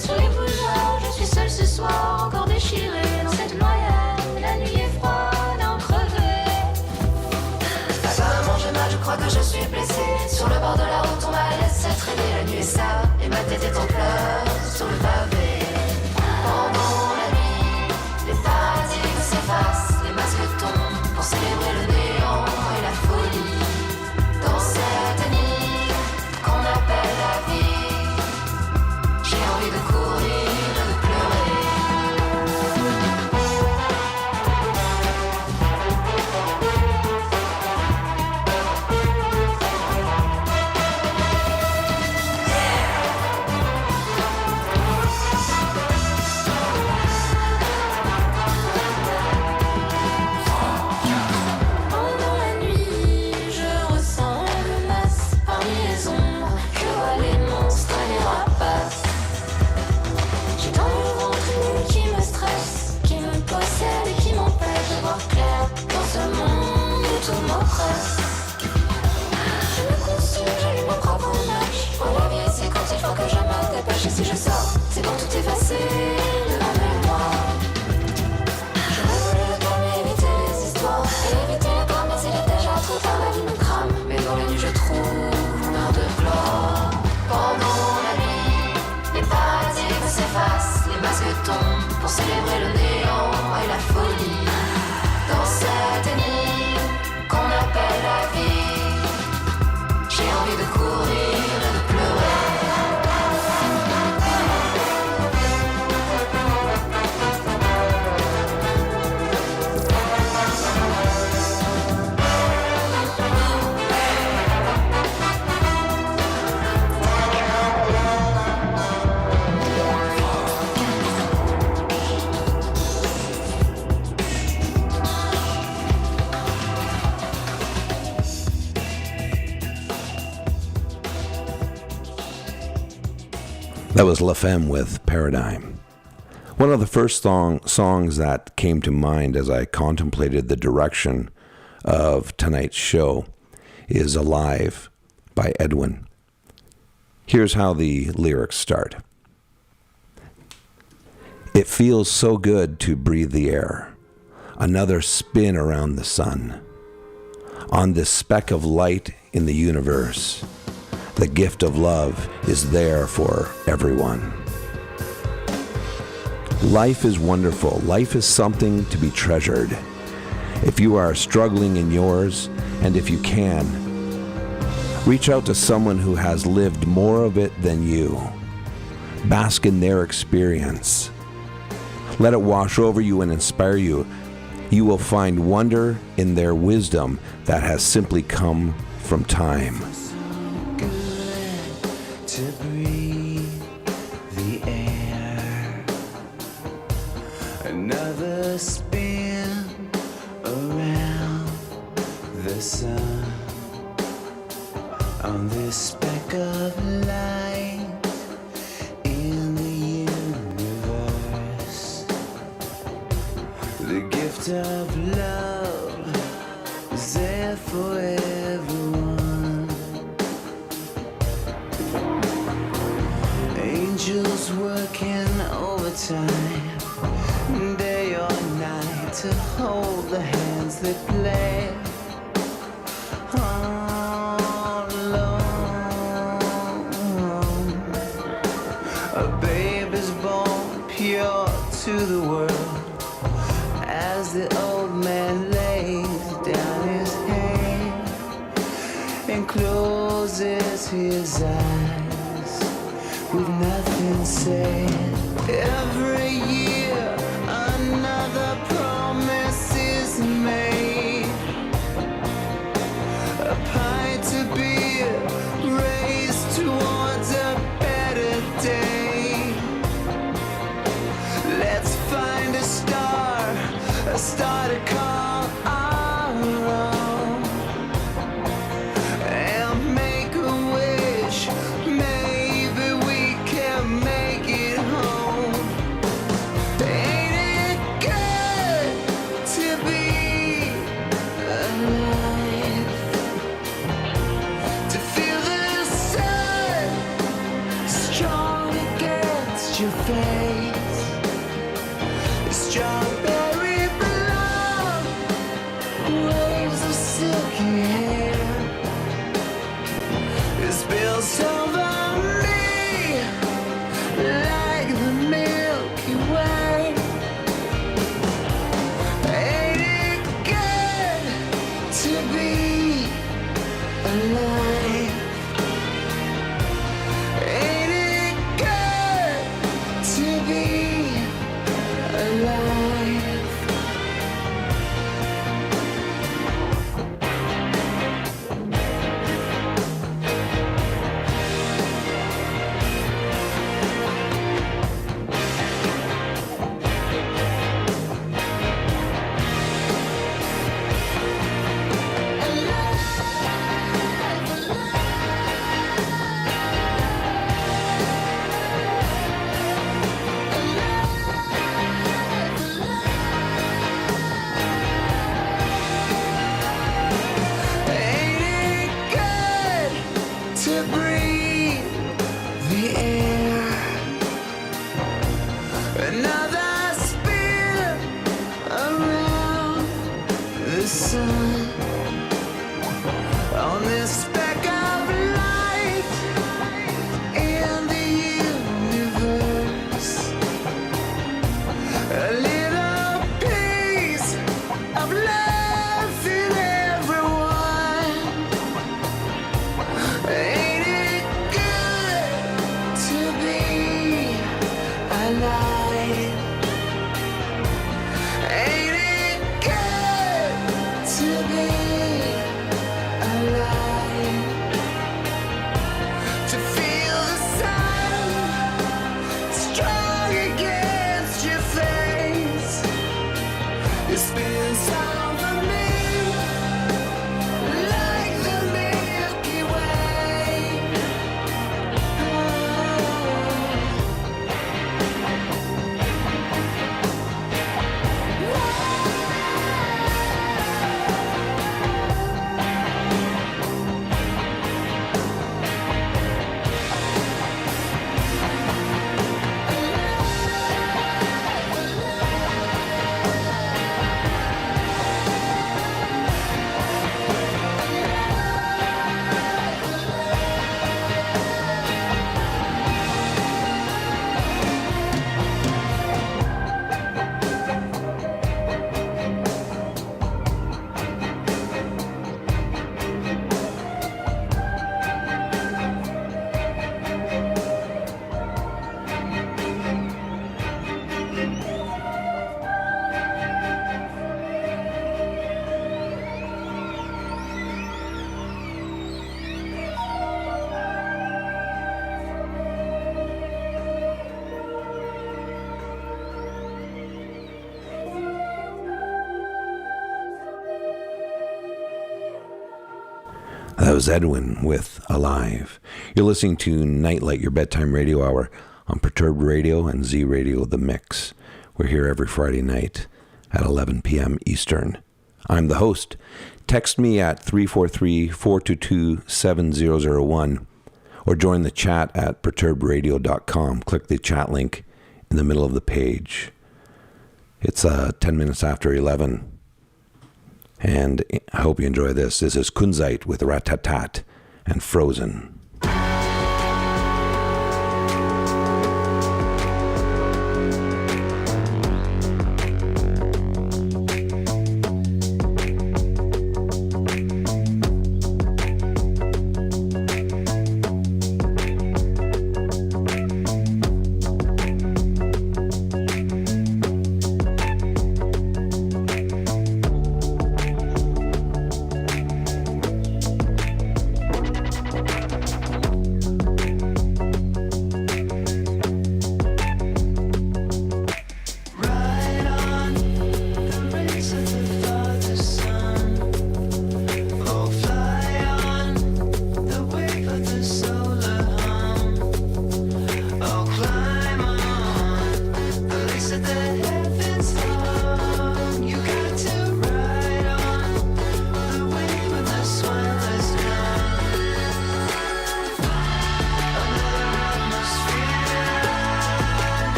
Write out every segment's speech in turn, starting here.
sur les boulevards. Je suis seule ce soir, encore déchirée dans cette noyade. La nuit est froide, en crevée. Apparemment j'ai mal, je crois que je suis blessée. Sur le bord de la route, on m'a laissé traîner. La nuit est sale et ma tête est en pleurs sur le pavé. Pendant la nuit, les paradigmes s'effacent, les masques tombent pour célébrer le néant et la folie. Dans cette nuit qu'on appelle la vie, j'ai envie de courir, de pleurer. Pendant la nuit, je ressens une masse parmi les ombres que voient les monstres et les rapaces. J'ai dans le ventre une nuit qui me stresse, qui me possède et qui m'empêche de voir clair dans ce monde où tout m'oppresse. Je me consume, j'allume mon propre match. Pour la vie, c'est quand il faut que je me dépêche. Et si je sors, c'est pour tout effacer de ma mémoire. Je voulais le calme et éviter les histoires et éviter le drame, mais il est déjà trop tard, la vie me crame. Mais dans la nuit je trouve mon heure de gloire. Pendant la nuit, les paradigmes s'effacent, les masques tombent pour célébrer le néant et la folie. Dans cette nuit qu'on appelle la vie, j'ai envie de courir et de pleurer. That was La Femme with Paradigm. One of the first songs that came to mind as I contemplated the direction of tonight's show is Alive by Edwin. Here's how the lyrics start. It feels so good to breathe the air, another spin around the sun. On this speck of light in the universe, the gift of love is there for everyone. Life is wonderful. Life is something to be treasured. If you are struggling in yours, and if you can, reach out to someone who has lived more of it than you. Bask in their experience. Let it wash over you and inspire you. You will find wonder in their wisdom that has simply come from time. To breathe the air, another spin around the sun. On this speck of light in the universe, the gift of love is there for everyone. Angels working overtime, day or night, to hold the hands that play all alone. A baby's born pure to the world as the old man lays down his head and closes his eyes with nothing said. Every year another promise is made, a pint to beer raised towards a better day. Let's find a star to call our own, and make a wish. Maybe we can make it home. be alive. Ain't it good to be alive? Ain't it good to breathe the air? Another spin around the sun on this speck of light in the universe. A little piece of love in everyone. Ain't it good to be alive? Ain't it good to be alive? To feel the sun strong against your face. It spins over me like the Milky Way. That was Edwin with Alive. You're listening to Nightlight, your bedtime radio hour on Perturbed Radio and Z Radio The Mix. We're here every Friday night at 11 p.m. Eastern. I'm the host. Text me at 343-422-7001 or join the chat at perturbedradio.com. Click the chat link in the middle of the page. It's 10 minutes after 11. And I hope you enjoy this. This is Kunzite with Rat-Tat-Tat and Frozen.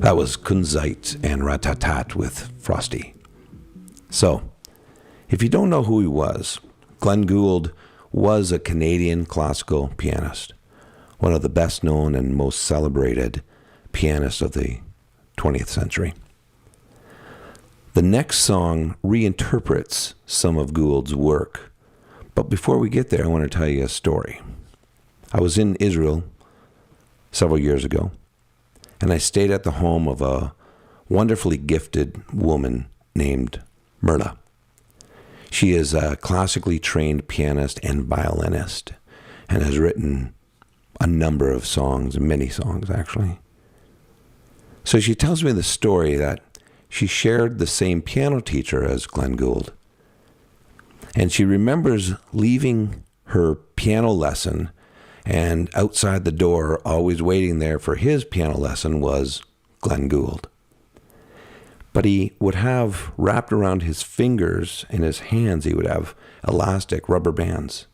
That was Kunzite and Ratatat with Frosty. So, if you don't know who he was, Glenn Gould was a Canadian classical pianist, one of the best known and most celebrated pianists of the 20th century. The next song reinterprets some of Gould's work, but before we get there, I want to tell you a story. I was in Israel several years ago, and I stayed at the home of a wonderfully gifted woman named Merla. She is a classically trained pianist and violinist and has written a number of songs, many songs actually. So she tells me the story that she shared the same piano teacher as Glenn Gould. And she remembers leaving her piano lesson, and outside the door, always waiting there for his piano lesson, was Glenn Gould. But he would have wrapped around his fingers and his hands, he would have elastic rubber bands.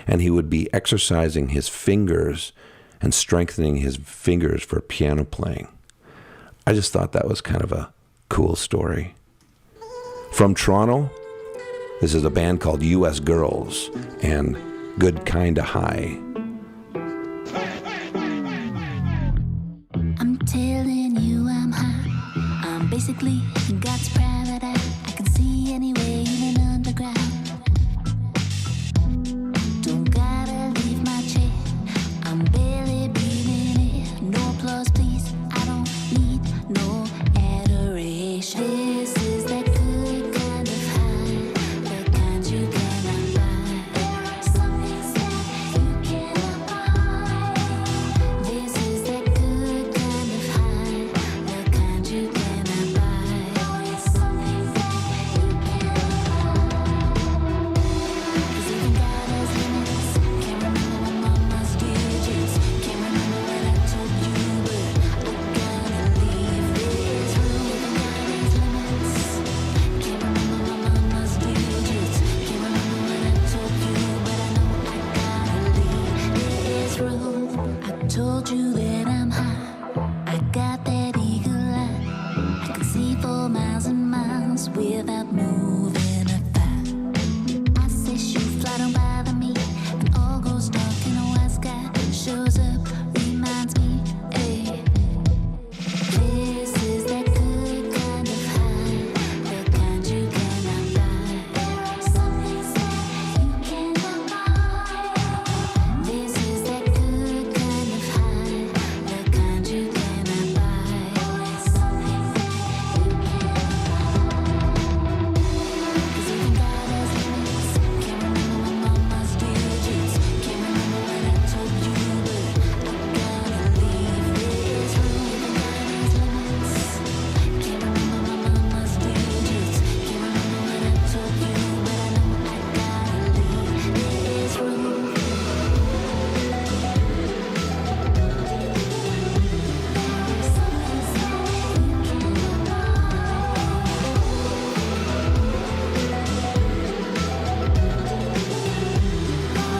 And he would be exercising his fingers and strengthening his fingers for piano playing. I just thought that was kind of a cool story. From Toronto, this is a band called U.S. Girls and Good Kinda High. I'm telling you I'm high. I'm basically God's private eye. I can see anyway, even underground. Don't gotta leave my chair. I'm barely breathing air. No applause, please. I don't need no adoration. This is that good kind of high, the kind you cannot buy. There are some things that you cannot buy. This is that good kind of high, the kind you cannot buy. There is some things that you cannot buy. 'Cause even God has limits. Can't remember my mama's digits. Can't remember what I told you, but I gotta leave this room. Even God has limits. Can't remember my mama's digits. Can't remember what I told you, but I know I gotta leave this room. I told you that I'm high. I got that eagle eye. I can see for miles and miles without moving a thigh. I say shoot, fly, don't bother me. And all goes dark and a white sky shows up, reminds me, hey. This is that good kind of high, the kind you cannot buy. There are some things that you cannot buy. This is that good kind of high, the kind you cannot buy. There is some things that you cannot buy. 'Cause even God has limits. Can't remember my mama's digits. Can't remember what I told you, but I gotta leave this room. Even God has limits. Can't remember my mama's digits. Can't remember what I told you, but I know I gotta leave this room. There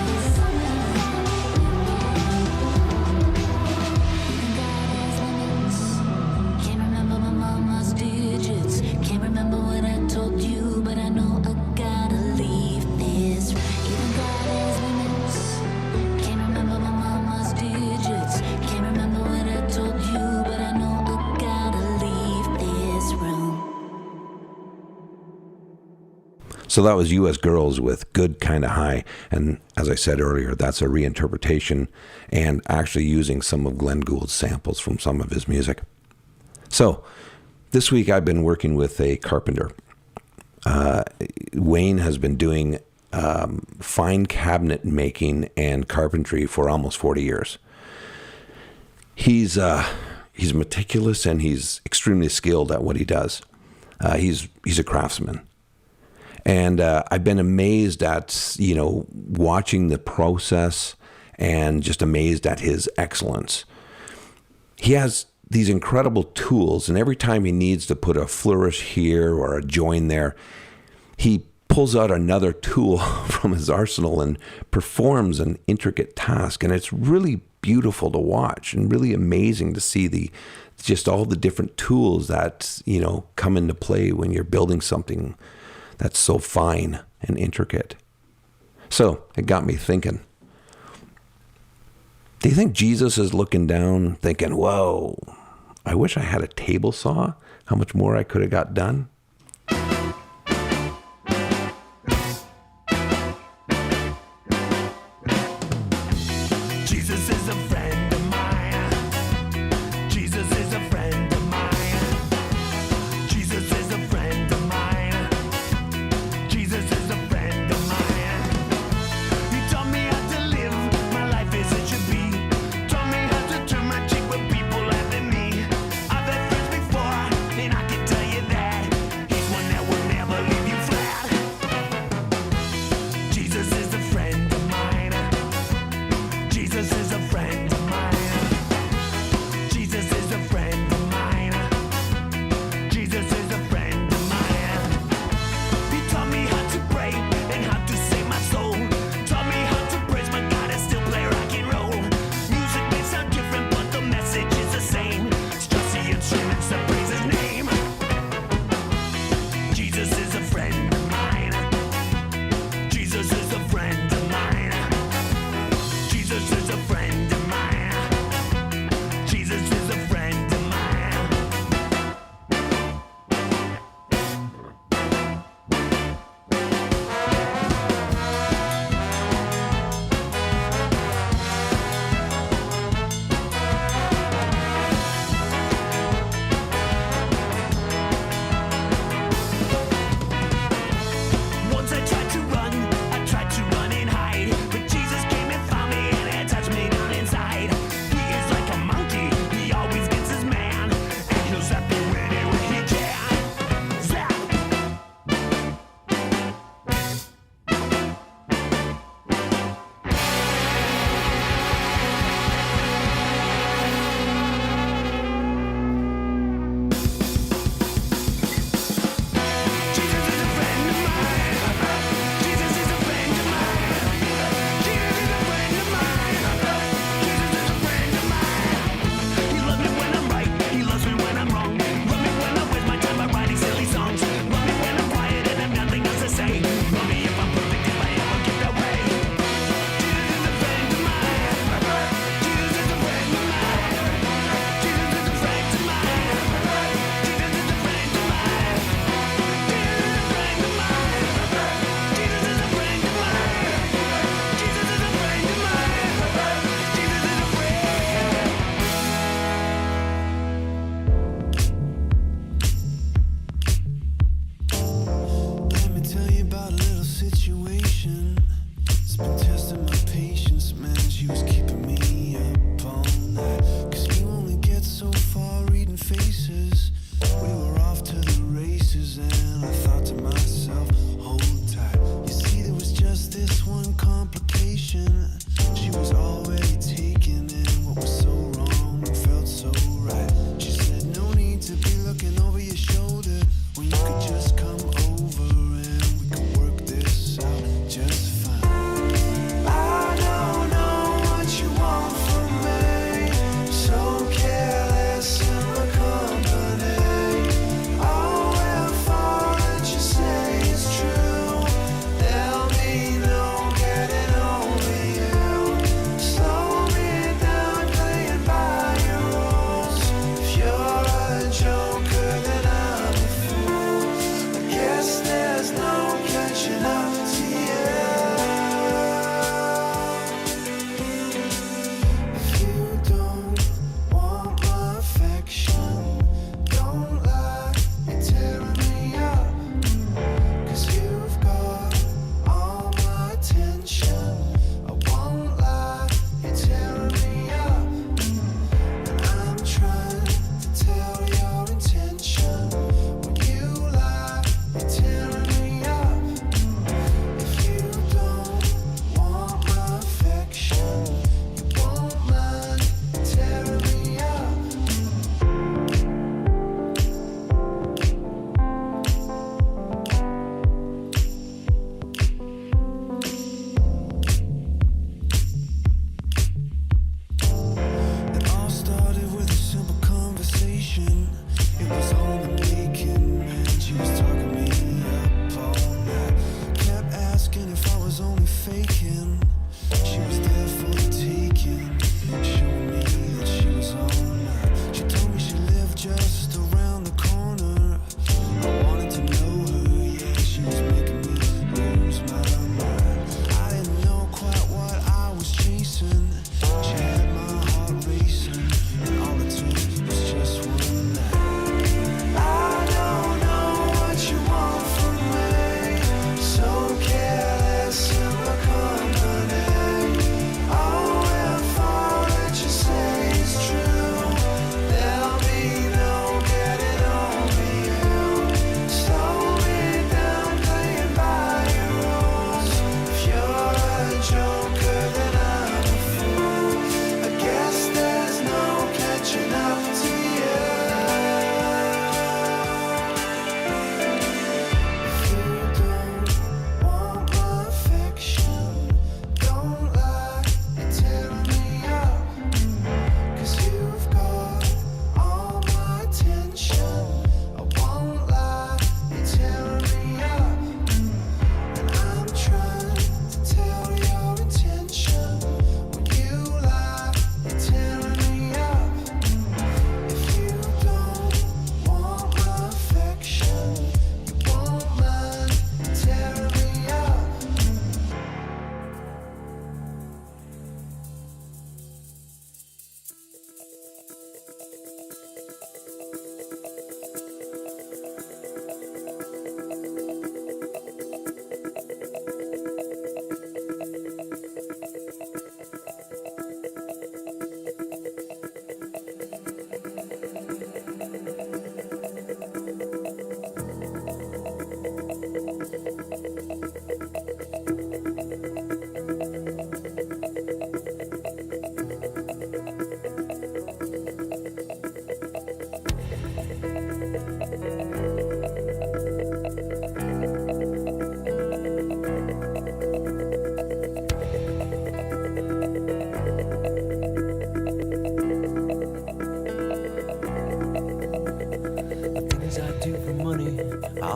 is some things that you cannot Can't remember my mama's digits. Can't remember what I told you, but I know I gotta leave this. Even God has limits. Can't remember my mama's digits. Can't remember what I told you, but I know I gotta leave this room. So that was U.S. Girls with Good Kinda High. And as I said earlier, that's a reinterpretation and actually using some of Glenn Gould's samples from some of his music. So this week I've been working with a carpenter. Wayne has been doing fine cabinet making and carpentry for almost 40 years. He's meticulous and he's extremely skilled at what he does. He's a craftsman. And I've been amazed at, watching the process and just amazed at his excellence. He has these incredible tools, and every time he needs to put a flourish here or a join there, he pulls out another tool from his arsenal and performs an intricate task. And it's really beautiful to watch and really amazing to see just all the different tools that, come into play when you're building something that's so fine and intricate. So it got me thinking. Do you think Jesus is looking down thinking, whoa, I wish I had a table saw, how much more I could have got done? Jesus is a friend of mine. Jesus is a friend of mine. Jesus is a friend of mine. Jesus is a friend of mine. He taught me how to live my life as it should be. Taught me how to turn my cheek when people laugh at me. I've had friends before, and I can tell you that he's one that will never leave you flat. Jesus is a friend of mine. Jesus is a friend of mine. Jesus is a friend of mine. Jesus is a friend of mine. He taught me how to pray and how to save my soul. Taught me how to praise my God and still play rock and roll. Music may sound different, but the message is the same. It's just the instruments that praise his name. Jesus is a friend of mine. Jesus is a friend of mine. Jesus is a friend of mine. Jesus is a friend of mine. Once I tried to run and hide, but Jesus came and found me and touched me down inside. He is like a monkey, he always gets his man, and he'll zap you anywhere he can. Zap! Jesus is a friend of mine. Jesus is a friend of mine. Jesus is a friend of mine. Jesus is a friend of mine. He loves me when I'm right. He loves me when I'm wrong. Love me when I waste my time by writing silly songs. Love me when I'm quiet and have nothing else to say. Love me if I'm perfect, if I ever get away. Jesus is a friend of mine. Jesus is a friend of mine. Jesus is a friend of mine. Jesus is a friend of mine. Jesus is a friend of mine. Jesus is a friend of mine. Jesus is a friend. Let me tell you about a little situation. It's been testing my patience, man. She was keeping me up all night. 'Cause you only get so far reading faces. We were off to the races, and I thought to myself, hold tight. You see, there was just this one complication. She was already taken, and what was so wrong felt so right. She said, no need to be looking over your shoulder when you could just come over and we could work this out just fine. I don't know what you want from me, so careless in my company.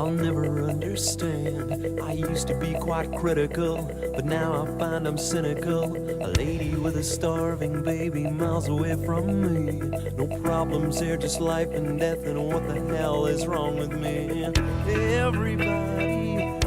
I'll never understand. I used to be quite critical, but now I find I'm cynical. A lady with a starving baby miles away from me. No problems there, just life and death, and what the hell is wrong with me? Everybody else.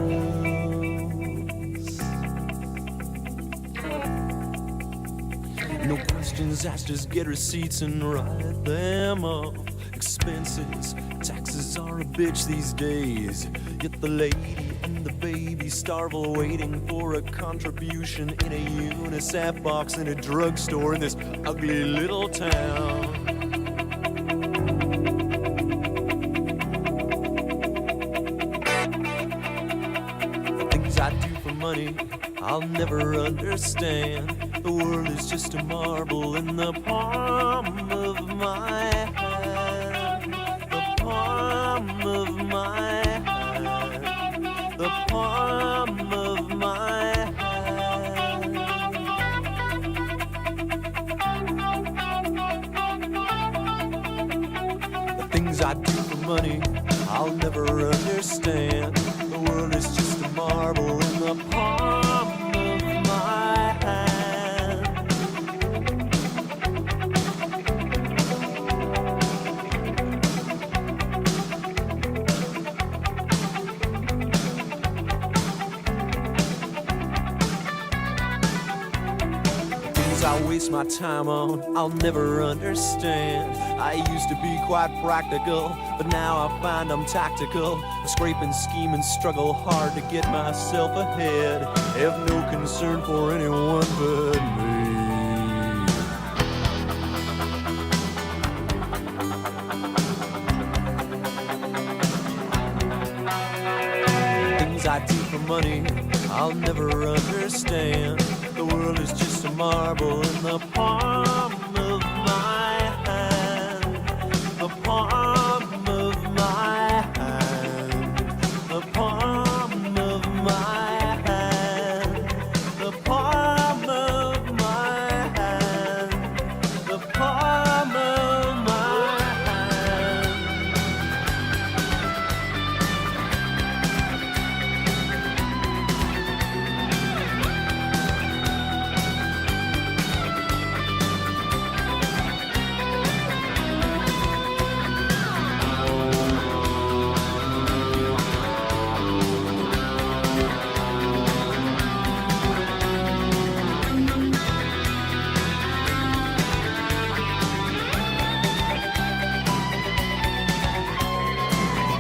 No questions asked, just get receipts and write them up. Expenses, taxes are a bitch these days. Yet the lady and the baby starve while waiting for a contribution in a UNICEF box in a drugstore in this ugly little town. The things I do for money, I'll never understand. The world is just a marble in the palm of my hand. The palm of my hand. The palm of my hand. The things I do for money, I'll never understand. The world is just a marble in the palm of my hand. The things I waste my time on, I'll never understand. I used to be quite practical, but now I find I'm tactical. I scrape and scheme and struggle hard to get myself ahead. Have no concern for anyone but me. Things I do for money, I'll never understand. The world is just a marble in the palm of my hand. The palm of my hand. The palm of my hand. The palm of my hand. The palm of my hand.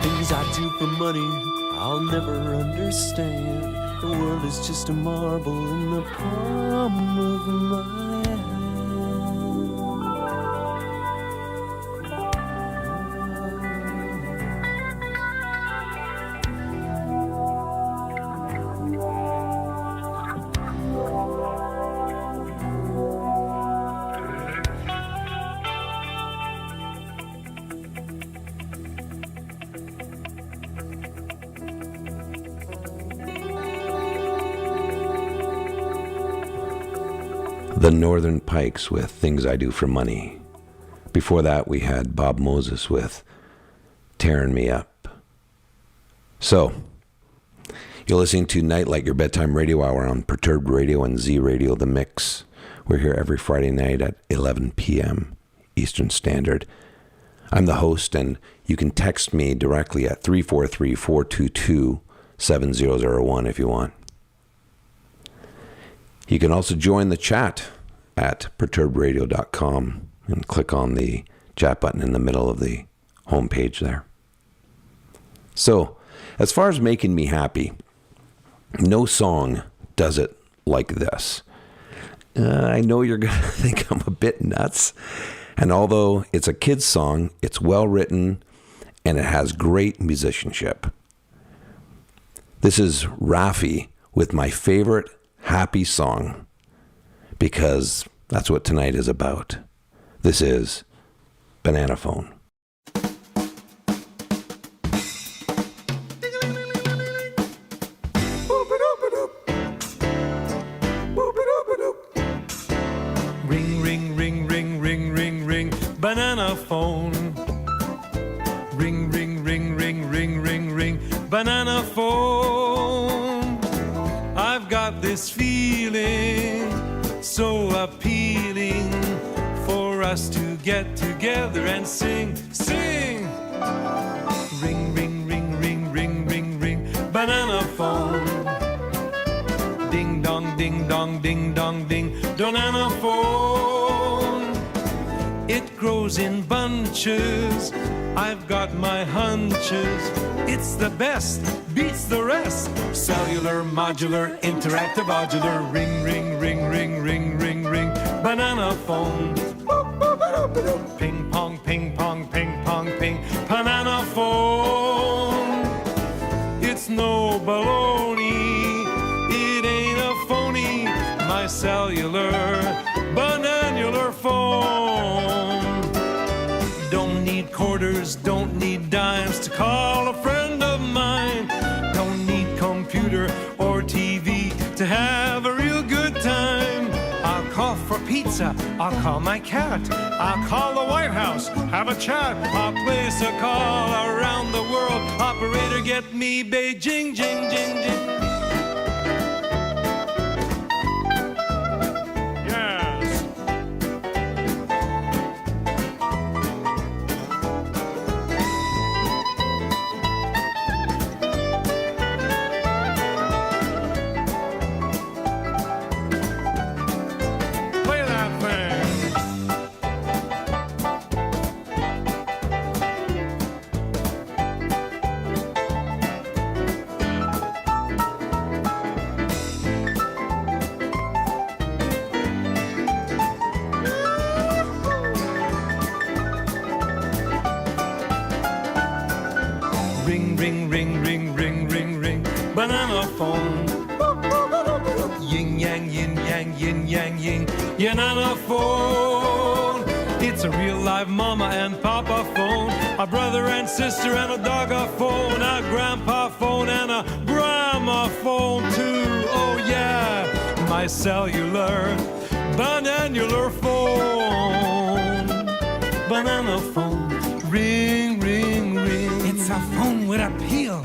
Things I do for money, I'll never understand. The world is just a marble in the palm of my hand. The Northern Pikes with Things I Do for Money. Before that, we had Bob Moses with Tearing Me Up. So, you're listening to Night Like Your Bedtime Radio Hour on Perturbed Radio and Z Radio The Mix. We're here every Friday night at 11 p.m. Eastern Standard. I'm the host, and you can text me directly at 343-422-7001 if you want. You can also join the chat at perturbedradio.com and click on the chat button in the middle of the homepage there. So, as far as making me happy, no song does it like this. I know you're going to think I'm a bit nuts, and although it's a kid's song, it's well written and it has great musicianship. This is Raffi with my favorite happy song, because that's what tonight is about. This is Banana Phone. Ring, ring, ring, ring, ring, ring, ring, banana phone. Ring, ring, ring, ring, ring, ring, ring, banana phone. I've got this feeling so appealing for us to get together and sing, sing. Ring, ring, ring, ring, ring, ring, ring, banana phone. Ding dong, ding dong, ding dong, ding, banana phone. It grows in bunches, I've got my hunches. It's the best, beats the rest. Cellular, modular, interactive, modular. Ring, ring, ring, ring, ring, ring, ring, banana phone. Ping pong, ping pong, ping pong, ping, banana phone. It's no baloney, it ain't a phony. My cellular, bananular phone. Don't need quarters, don't need dimes to call a friend of mine. Don't need computer or TV to have a real good time. I'll call for pizza, I'll call my cat, I'll call the White House, have a chat. I'll place a call around the world. Operator, get me Beijing, jing, jing, jing. Ring, ring, ring, ring, ring, ring, ring, banana phone. Yin yang, yin yang, yin yang, yin, yanana phone. It's a real live mama and papa phone, a brother and sister and a dogga phone, a grandpa phone and a grandma phone too. Oh yeah, my cellular, bananular phone. Banana phone, ring, ring, ring. It's a phone with appeal.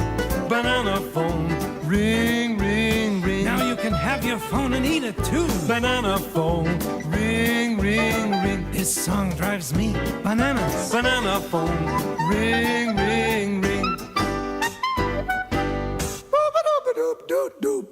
Banana phone, ring, ring, ring. Now you can have your phone and eat it too. Banana phone, ring, ring, ring. This song drives me bananas. Banana phone, ring, ring, ring. Boop-a-doop-a-doop-doop-doop.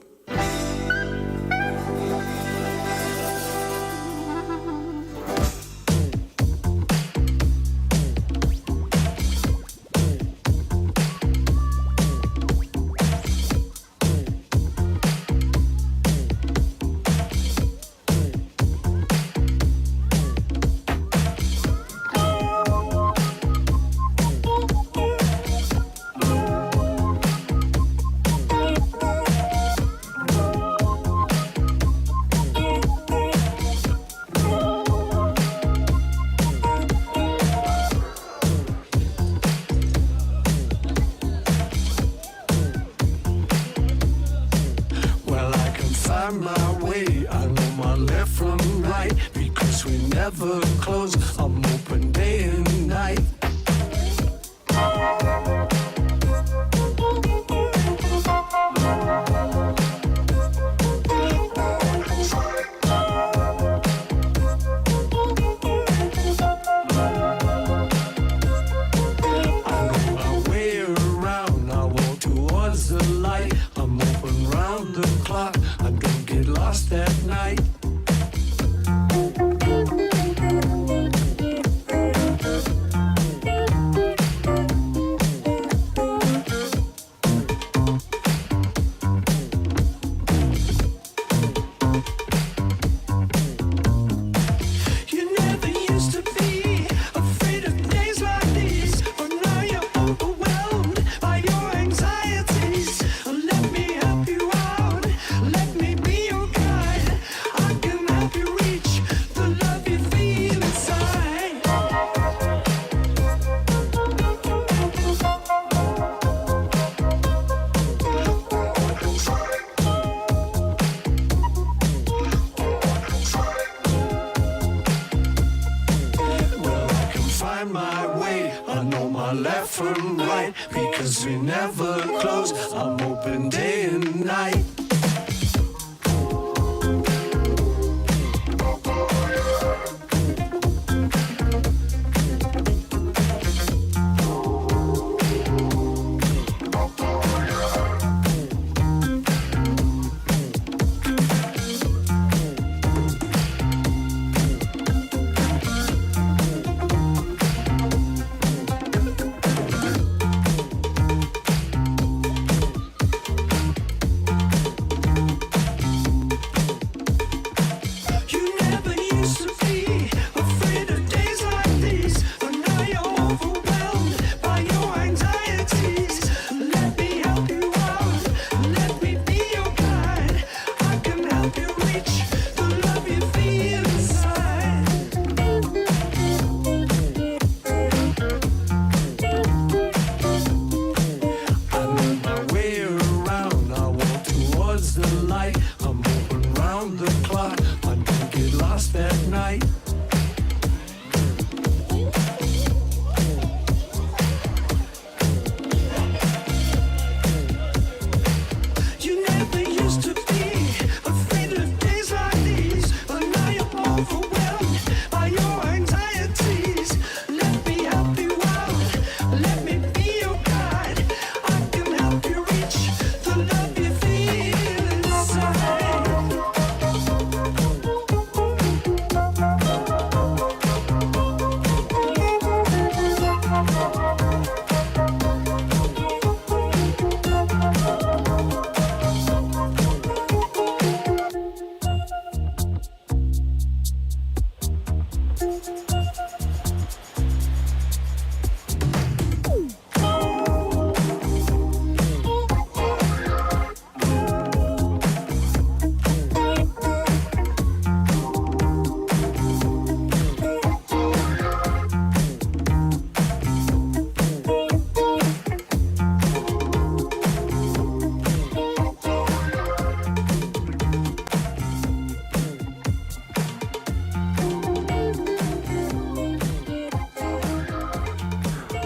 My way, I know my left from right, because we never close. I'm open day and night. I know my way around, I walk towards the light. I'm open round the clock, I don't get lost at night. my left from right, because we never close. I'm open day and night.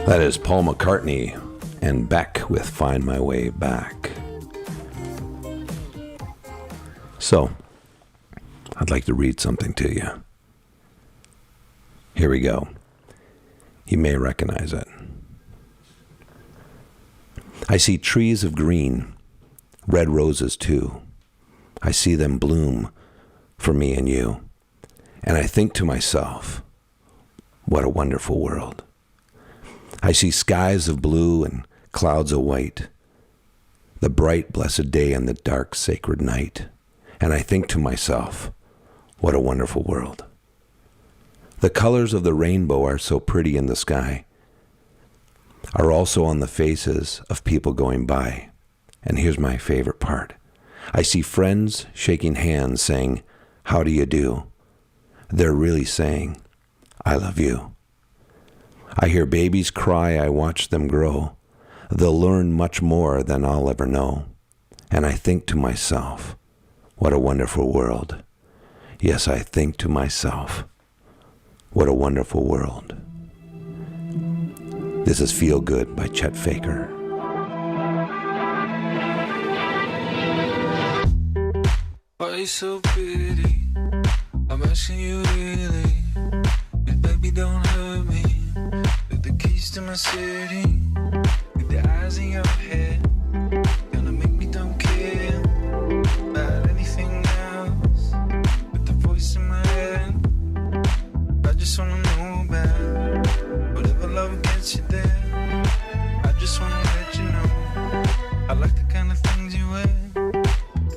That is Paul McCartney and Beck with Find My Way Back. So, I'd like to read something to you. Here we go. You may recognize it. I see trees of green, red roses too. I see them bloom for me and you. And I think to myself, what a wonderful world. I see skies of blue and clouds of white, the bright, blessed day and the dark, sacred night. And I think to myself, what a wonderful world. The colors of the rainbow are so pretty in the sky, are also on the faces of people going by. And here's my favorite part. I see friends shaking hands saying, how do you do? They're really saying, I love you. I hear babies cry, I watch them grow. They'll learn much more than I'll ever know. And I think to myself, what a wonderful world. Yes, I think to myself, what a wonderful world. This is Feel Good by Chet Faker. Why you so pretty? I'm asking you really. And baby, don't hurt me. With the keys to my city, with the eyes in your head, gonna make me don't care about anything else. With the voice in my head, I just wanna know about whatever love gets you there. I just wanna let you know I like the kind of things you wear.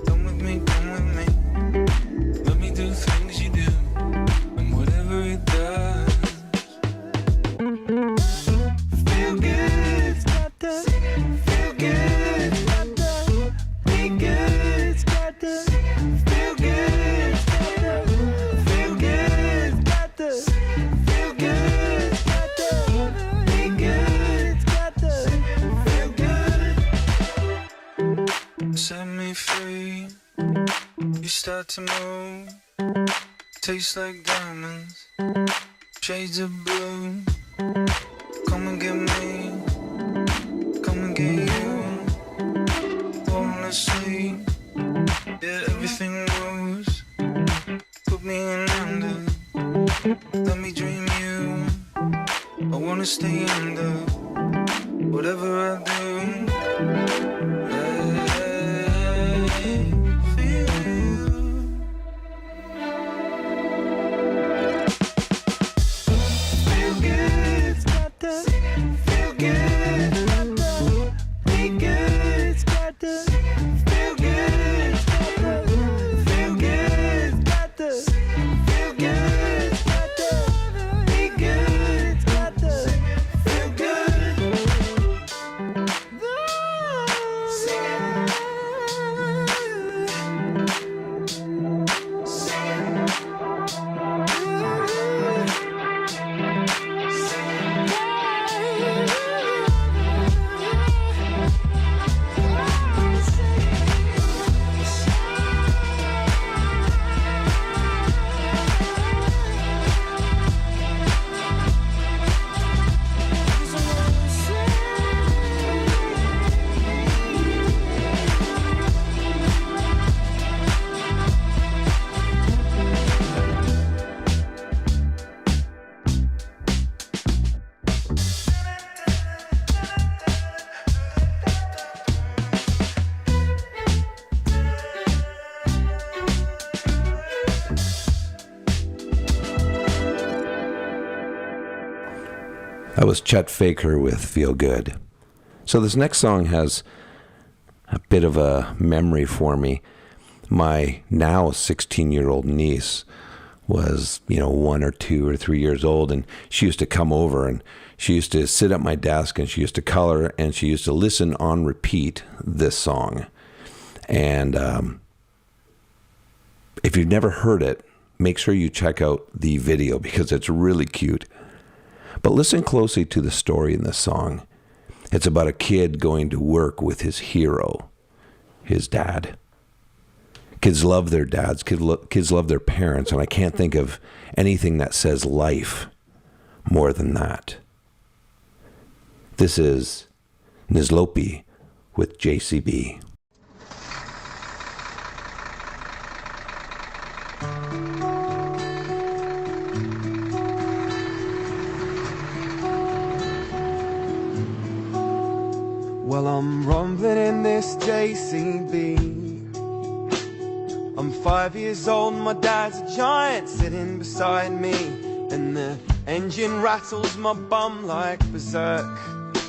Come with me, come with me. Let me do things you do, and whatever it does. Feel good, got to feel good, got to be good, got to feel good, got to feel good, got to feel good, got to be good, got to feel good. Set me free. You start to move. Tastes like diamonds, shades of blue. Come and get me. stay under whatever I do. Feel good, it's got to feel good, it's got to be good, it's got to feel good, it's got to feel good, it's got to feel good, it's got to be good, it's got to feel good. That was Chet Faker with Feel Good. So this next song has a bit of a memory for me. My now 16-year-old niece was, 1 or 2 or 3 years old, and she used to come over and she used to sit at my desk and she used to color and she used to listen on repeat this song. And if you've never heard it, make sure you check out the video because it's really cute. But listen closely to the story in this song. It's about a kid going to work with his hero, his dad. Kids love their dads. Kids love their parents. And I can't think of anything that says life more than that. This is Nizlopi with JCB. Well, I'm rumbling in this JCB. I'm 5 years old, my dad's a giant sitting beside me, and the engine rattles my bum like berserk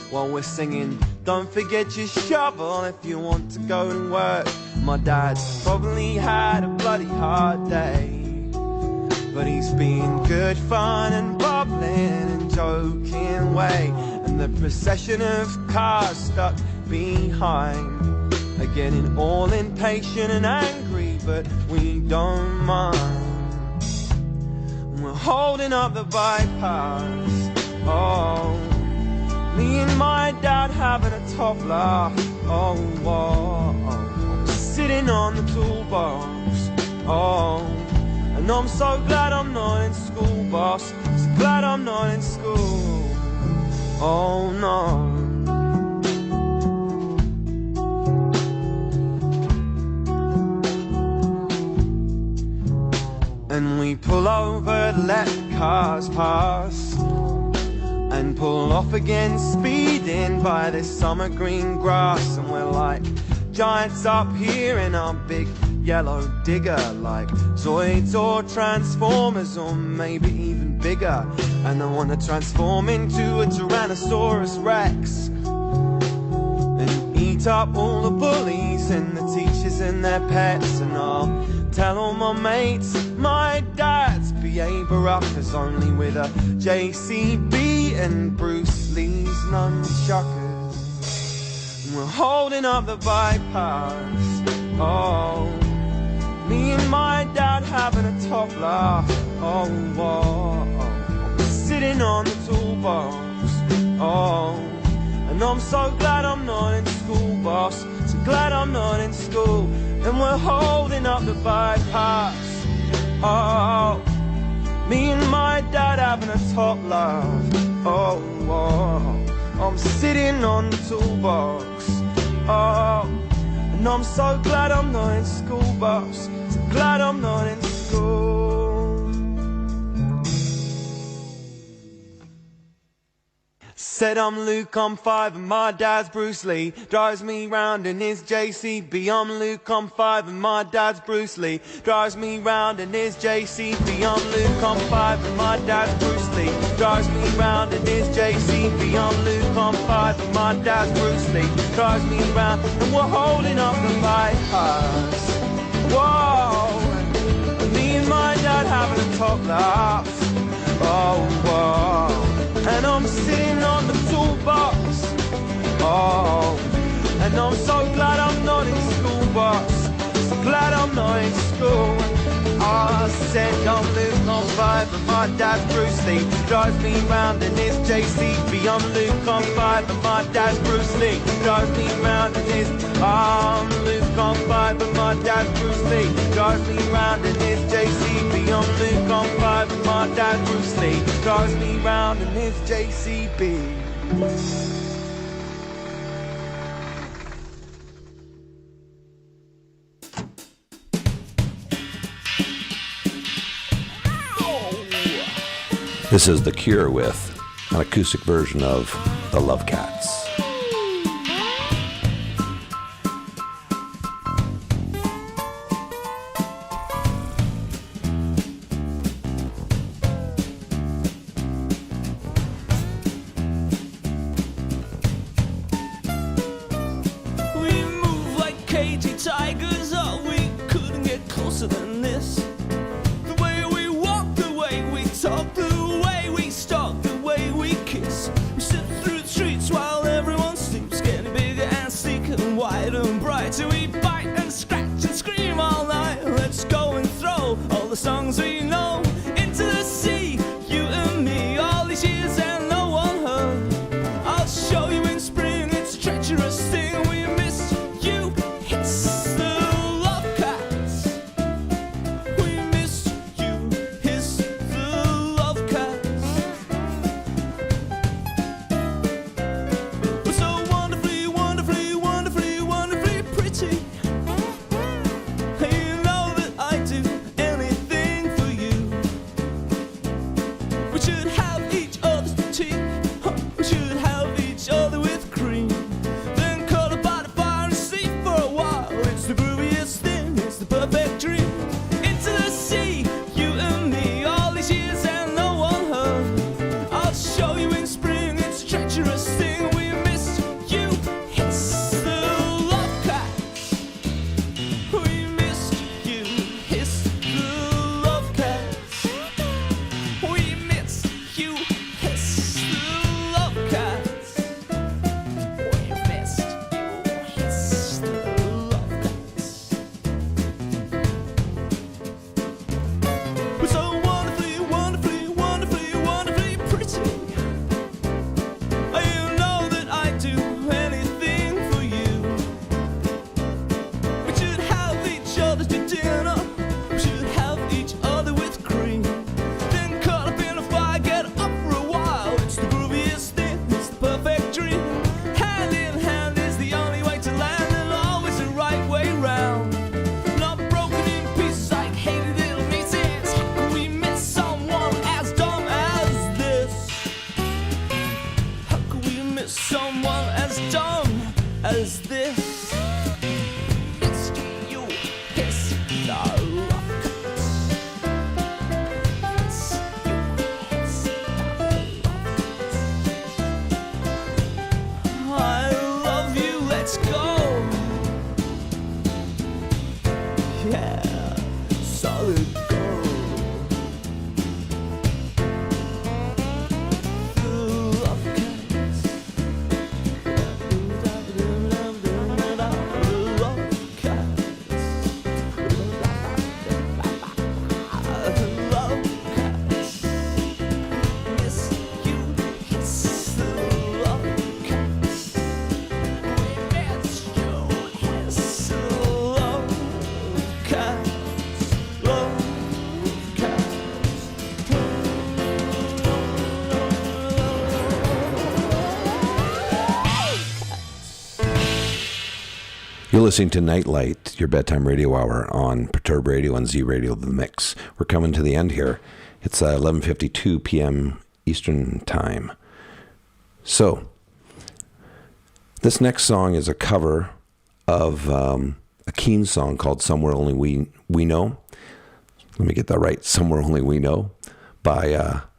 while we're singing, don't forget your shovel if you want to go and work. My dad's probably had a bloody hard day, but he's been good fun and bubbling and joking way. And the procession of cars stuck behind are getting all impatient and angry, but we don't mind. We're holding up the bypass, oh, me and my dad having a top laugh, oh, oh, oh. Sitting on the toolbox, oh, and I'm so glad I'm not in school, boss, so glad I'm not in school. Oh no. And we pull over, let cars pass, and pull off again, speeding by this summer green grass. And we're like giants up here in our big yellow digger, like Zoids or Transformers, or maybe even bigger. And I want to transform into a Tyrannosaurus Rex and eat up all the bullies and the teachers and their pets. And I'll tell all my mates my dad's B.A. Baracus, only with a JCB and Bruce Lee's nunchuckers. And we're holding up the bypass, oh, me and my dad having a top laugh, oh, oh, oh. Sitting on the toolbox, oh, and I'm so glad I'm not in school, boss, so glad I'm not in school. And we're holding up the bypass, oh, me and my dad having a top laugh, oh, oh, I'm sitting on the toolbox, oh, and I'm so glad I'm not in school, boss, so glad I'm not in school. Said I'm Luke, I'm 5 and my dad's Bruce Lee. Drives me round in his JCB. I'm Luke, I'm 5 and my dad's Bruce Lee. Drives me round in his JCB. I'm Luke, I'm 5 and my dad's Bruce Lee. Drives me round in his JCB. I'm Luke, I'm 5 and my dad's Bruce Lee. Drives me round and we're holding up the lighthouse. Whoa, and me and my dad having a top laugh. Oh, whoa. And I'm sitting on the toolbox. Oh, and I'm so glad I'm not in school, boss. So glad I'm not in school. I said I'm Luke, I'm 5 and my dad's Bruce Lee. Drives me round in his JCB. I'm Luke, I'm 5 and my dad's Bruce Lee. Drives me round in his I'm Luke, I'm 5 and my dad's Bruce Lee. Drives me round in his JCB. I'm Luke, I'm 5 and my dad's Bruce Lee. Drives me round in his JCB. This is The Cure with an acoustic version of The Love Cats. We move like cagey tigers, oh, we couldn't get closer than this. The way we walk, the way we talk, the way we stalk, the way we kiss. We sit through the streets while everyone sleeps, getting bigger and sleeker and wider and brighter. We bite and scratch and scream all night. Let's go and throw all the songs we know into the sea. You and me, all these years and no one heard. I'll show you in spring, it's a treacherous thing. We miss you, hiss the love cats. We miss you, hiss the love cats. We're so wonderfully, wonderfully, wonderfully, wonderfully pretty. And you know that I do anything for you. We should have each other's tea. We should have each other with cream. Then cuddle by the fire and sleep for a while. It's the grooviest thing, it's the perfect dream. Into the sea, you and me, all these years and no one heard. I'll show you in spring, it's a treacherous thing. We miss you, hiss the love cats. We miss you, hiss the love cats. We miss you, hiss the love cats. We missed you, hiss the love cats. We're so wonderfully, wonderfully, wonderfully, wonderfully pretty. You know that I do anything for you. We should have each other to dinner. We should have each other with cream. Then cut up in a fire, get up for a while. It's the grooviest thing, it's the perfect dream. Hand in hand is the only way to land, and always the right way round. Not broken in pieces like hated little pieces. How can we miss someone as dumb as this? How can we miss someone as dumb as this? It's you, hiss the love cats. It's you, hiss the love cats. I love you, let's go. Yeah, solid gold. The love cats. Love cats. Love cats. Miss you, hiss the love cats. We miss you, hiss the love cats. Love cats. You're listening to Nightlight, your bedtime radio hour on Perturb Radio and Z Radio The Mix. We're coming to the end here. It's 11:52 p.m. Eastern Time. So, this next song is a cover of a Keen song called Somewhere Only We Know. Let me get that right. Somewhere Only We Know.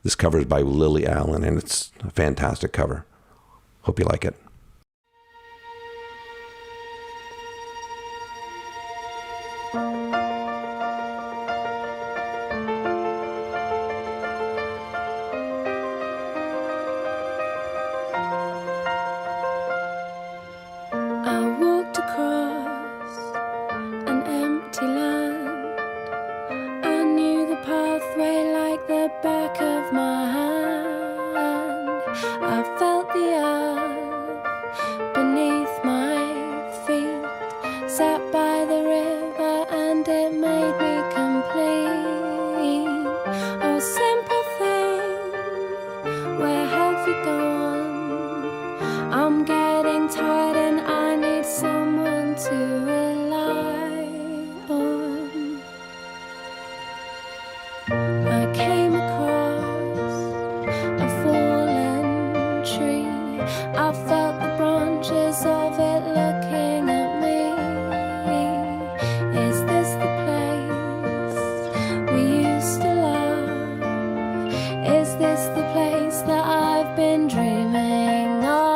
This cover is by Lily Allen, and it's a fantastic cover. Hope you like it. I walked across an empty land. I knew the pathway like the back of my hand. I felt the earth beneath my feet. Sat by the river and it made me complete. Oh, simple thing, where have you gone? I'm getting tired and I need someone to rely on. I came across a fallen tree. I felt the branches of it looking at me. Is this the place we used to love? Is this the place that I've been dreaming of?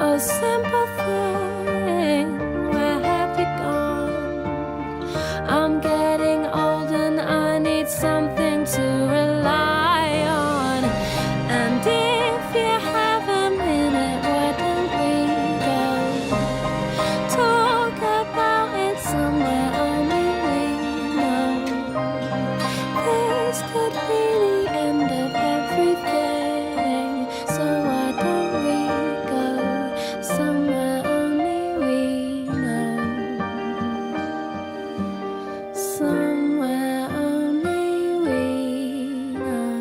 Oh, simple thing, where have you gone? I'm getting old and I need something to rely on. And if you have a minute, why don't we go talk about it somewhere only we know? This could be the end of everything, so why don't we go somewhere only we know? Somewhere only we know.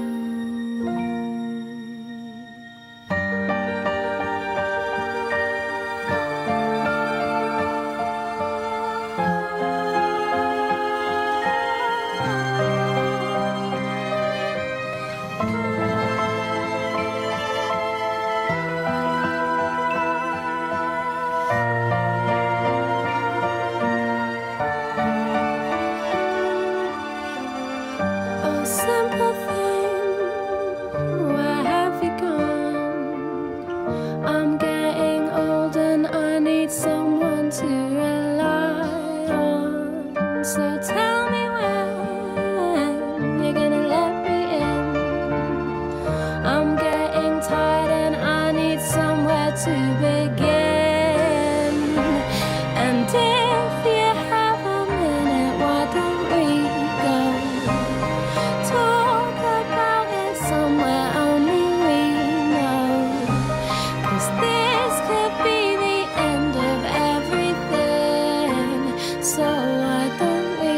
Oh, simple thing, where have you gone? I'm getting old and I need someone to rely on. So tell me when you're gonna let me in. I'm getting tired and I need somewhere to begin. And if you have a minute, why don't we go talk about it somewhere only we know? 'Cause this could be the end of everything, so why don't we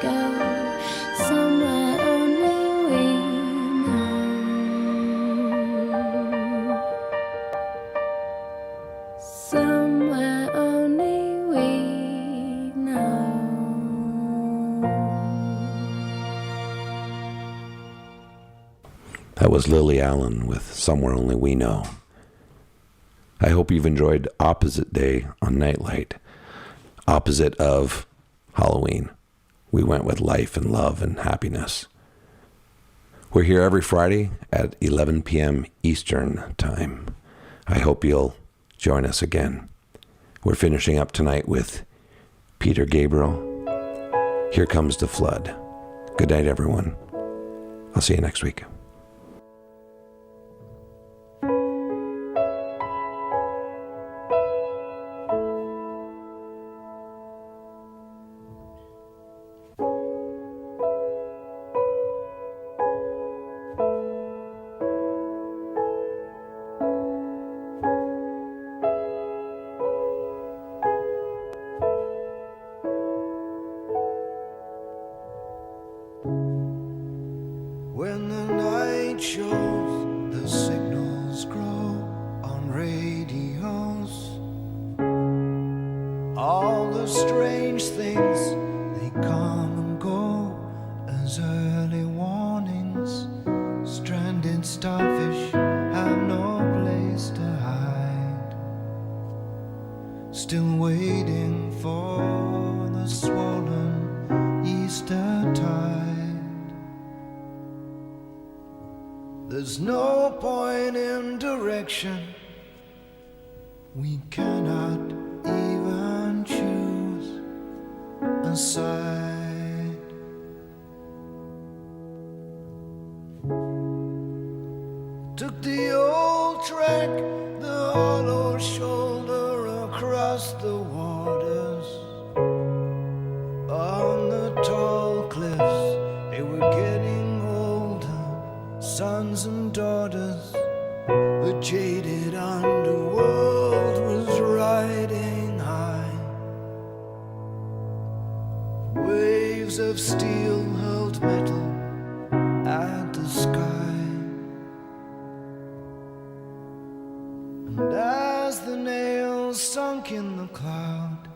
go somewhere only we know? Somewhere only we know. That was Lily Allen with Somewhere Only We Know. I hope you've enjoyed Opposite Day on Nightlight. Opposite of Halloween. We went with life and love and happiness. We're here every Friday at 11 p.m. Eastern Time. I hope you'll join us again. We're finishing up tonight with Peter Gabriel. Here Comes the Flood. Good night, everyone. I'll see you next week. When the night shows, the signals grow on radios. All the strange things, they come and go as early warnings. Stranded starfish have still waiting for the swollen Easter tide. There's no point in direction, we cannot even choose a side. Took the old track, the hollow shoulder across the waters. On the tall cliffs, they were getting older, sons and daughters. The jaded underworld was riding high. Waves of steel hurled metal at the sky. And as the nails sunk in the cloud,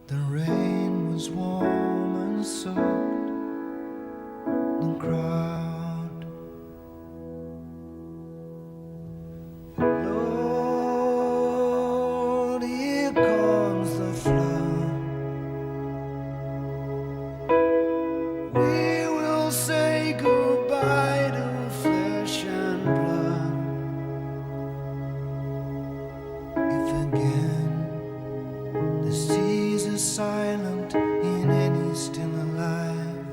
the rain was warm and soaked the crowd. Lord, here comes the flood. We will say goodbye to flesh and blood. Again, the seas are silent in any still alive.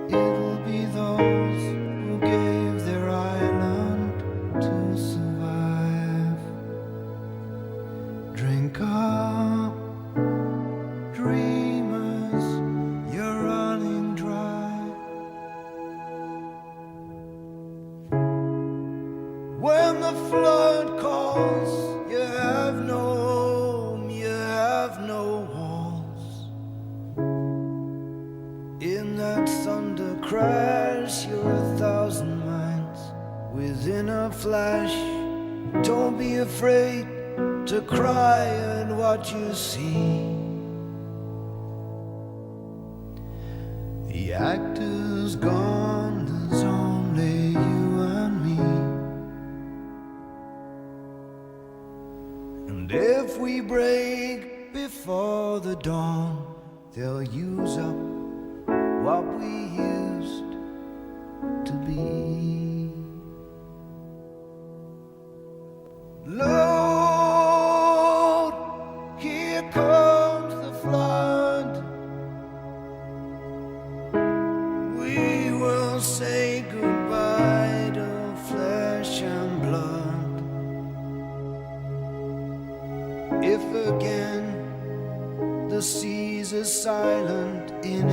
It'll be those who gave their island to survive. Drink up, dreamers, you're running dry. When the flood calls, you have no home, you have no walls. In that thunder crash, you're 1,000 miles within a flash. Don't be afraid to cry at what you see. The actor's gone, there's only you and me. And if we break before the dawn, they'll use up what we used to be. Lord, here comes the flood. We will say goodbye to flesh and blood. If again the seas are silent in